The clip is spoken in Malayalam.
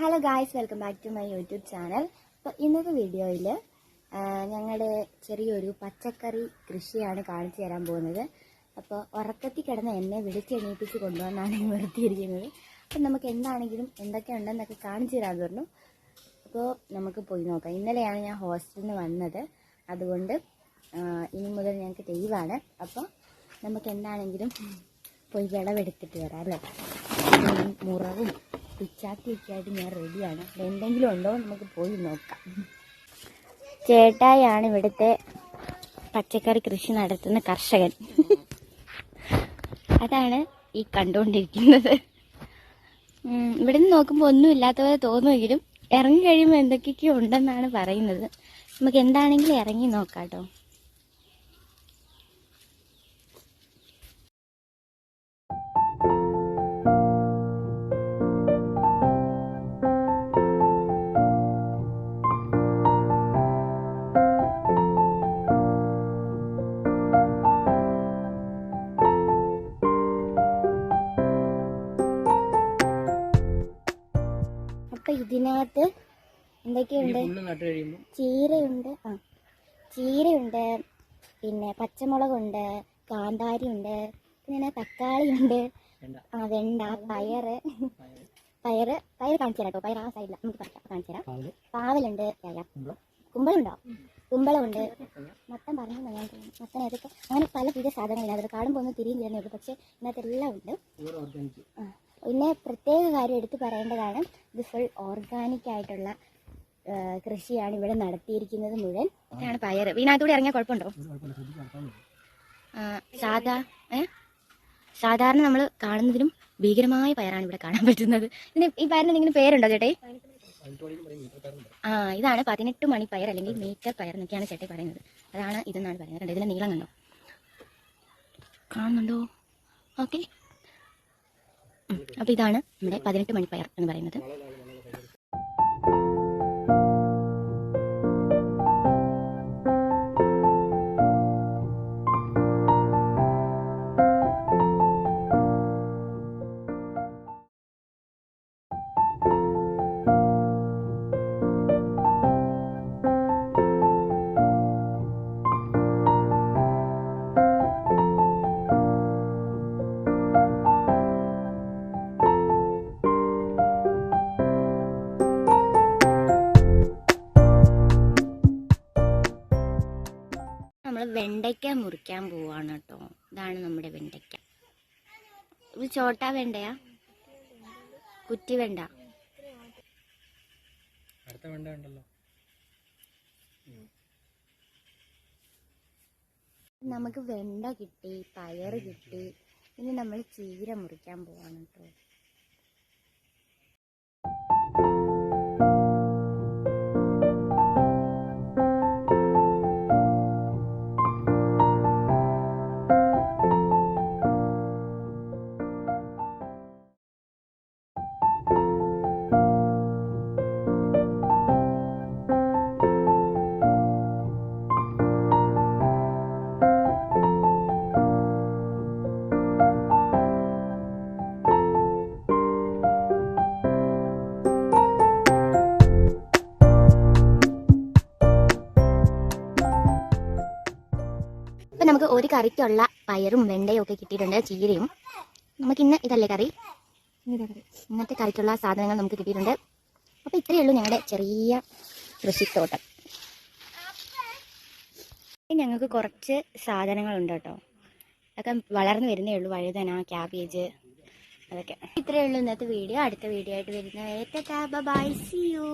Hello guys, welcome back to my YouTube channel. അപ്പോൾ ഇന്നത്തെ വീഡിയോയിൽ ഞങ്ങളുടെ ചെറിയൊരു പച്ചക്കറി കൃഷിയാണ് കാണിച്ചു തരാൻ പോകുന്നത്. അപ്പോൾ ഉറക്കത്തിൽ കിടന്ന് എന്നെ വിളിച്ചെണീപ്പിച്ച് കൊണ്ടുവന്നാണ് നിർത്തിയിരിക്കുന്നത്. അപ്പം നമുക്ക് എന്താണെങ്കിലും എന്തൊക്കെ ഉണ്ടെന്നൊക്കെ കാണിച്ചു തരാമെന്ന് പറഞ്ഞു. അപ്പോൾ നമുക്ക് പോയി നോക്കാം. ഇന്നലെയാണ് ഞാൻ ഹോസ്റ്റലിൽ നിന്ന് വന്നത്, അതുകൊണ്ട് ഇനി മുതൽ ഞങ്ങൾക്ക് ലീവാണ്. അപ്പോൾ നമുക്ക് എന്താണെങ്കിലും പോയി വിളവെടുത്തിട്ട് വരാം അല്ലേ. മുറവും പിച്ചാത്തിയൊക്കെ ആയിട്ട് ഞാൻ റെഡിയാണ്. എന്തെങ്കിലും ഉണ്ടോ നമുക്ക് പോയി നോക്കാം. ചേട്ടായാണ് ഇവിടുത്തെ പച്ചക്കറി കൃഷി നടത്തുന്ന കർഷകൻ. അതാണ് ഈ കണ്ടുകൊണ്ടിരിക്കുന്നത്. ഇവിടെ നിന്ന് നോക്കുമ്പോൾ ഒന്നും ഇല്ലാത്ത പോലെ തോന്നുമെങ്കിലും ഇറങ്ങി കഴിയുമ്പോൾ എന്തൊക്കെയൊക്കെയോ ഉണ്ടെന്നാണ് പറയുന്നത്. നമുക്ക് എന്താണെങ്കിലും ഇറങ്ങി നോക്കാം കേട്ടോ. അപ്പൊ ഇതിനകത്ത് എന്തൊക്കെയുണ്ട്? ചീരയുണ്ട്, പിന്നെ പച്ചമുളകുണ്ട്, കാന്താരിയുണ്ട്, പിന്നെ തക്കാളിയുണ്ട്, വെണ്ട, പയറ് കാണിച്ചു തരാം കേട്ടോ. പയർ ആ സൈഡില്ല, നമുക്ക് കാണിച്ചു തരാം. പാവലുണ്ട്, കുമ്പളുണ്ടോ? കുമ്പളമുണ്ട്, മത്തൻ പറഞ്ഞു മത്തൻ, അതൊക്കെ അങ്ങനെ പല പുതിയ സാധനങ്ങളില്ല. അത് കാണുമ്പോൾ ഒന്ന് തിരിയും ചെയ്യുന്നേ ഉള്ളൂ, പക്ഷെ ഇതിനകത്തെല്ലാം ഉണ്ട്. പിന്നെ പ്രത്യേക കാര്യം എടുത്ത് പറയേണ്ടതാണ്, ഇത് ഫുൾ ഓർഗാനിക് ആയിട്ടുള്ള കൃഷിയാണ് ഇവിടെ നടത്തിയിരിക്കുന്നത് മുഴുവൻ. ഇതാണ് പയർ. ഇതിനകത്തൂടെ ഇറങ്ങിയാൽ കുഴപ്പമുണ്ടോ? സാധാരണ നമ്മൾ കാണുന്നതിനും ഭീകരമായ പയറാണ് ഇവിടെ കാണാൻ പറ്റുന്നത്. ഇതിന് ഈ പയറിന് എന്തെങ്കിലും പേരുണ്ടോ ചേട്ടേ? ഇതാണ് 18 മണി പയർ അല്ലെങ്കിൽ മീറ്റർ പയർ എന്നൊക്കെയാണ് ചേട്ടേ പറയുന്നത്. അതാണ് ഇതെന്നാണ് പറയുന്നത്. ഇതിന്റെ നീളം കണ്ടോ? കാണുന്നുണ്ടോ? ഓക്കെ. അപ്പോൾ ഇതാണ് നമ്മുടെ 18 മണി പയർ എന്ന് പറയുന്നത്. നമ്മൾ വെണ്ടയ്ക്ക മുറിക്കാൻ പോവാണ് കേട്ടോ. ഇതാണ് നമ്മുടെ വെണ്ടയ്ക്ക. ഇത് ചോട്ടാ വെണ്ടയാ, കുറ്റി വെണ്ട? നമുക്ക് വെണ്ട കിട്ടി, പയർ കിട്ടി. ഇനി നമ്മൾ ചീര മുറിക്കാൻ പോവാണ് കേട്ടോ. നമുക്ക് ഒരു കറിക്കുള്ള പയറും വെണ്ടയും ഒക്കെ കിട്ടിയിട്ടുണ്ട്, ചീരയും. നമുക്കിന്ന് ഇതല്ലേ കറി, ഇന്നത്തെ കറിക്കുള്ള സാധനങ്ങൾ നമുക്ക് കിട്ടിയിട്ടുണ്ട്. അപ്പോൾ ഇത്രയേ ഉള്ളൂ ഞങ്ങളുടെ ചെറിയ കൃഷിത്തോട്ടം. ഞങ്ങൾക്ക് കുറച്ച് സാധനങ്ങളുണ്ട് കേട്ടോ. അതൊക്കെ വളർന്നു വരുന്നേ ഉള്ളൂ. വഴുതന, ക്യാബേജ്, അതൊക്കെ. ഇത്രയേ ഉള്ളൂ ഇന്നത്തെ വീഡിയോ. അടുത്ത വീഡിയോ ആയിട്ട് വരുന്നവരെ ബൈ, സീ യു.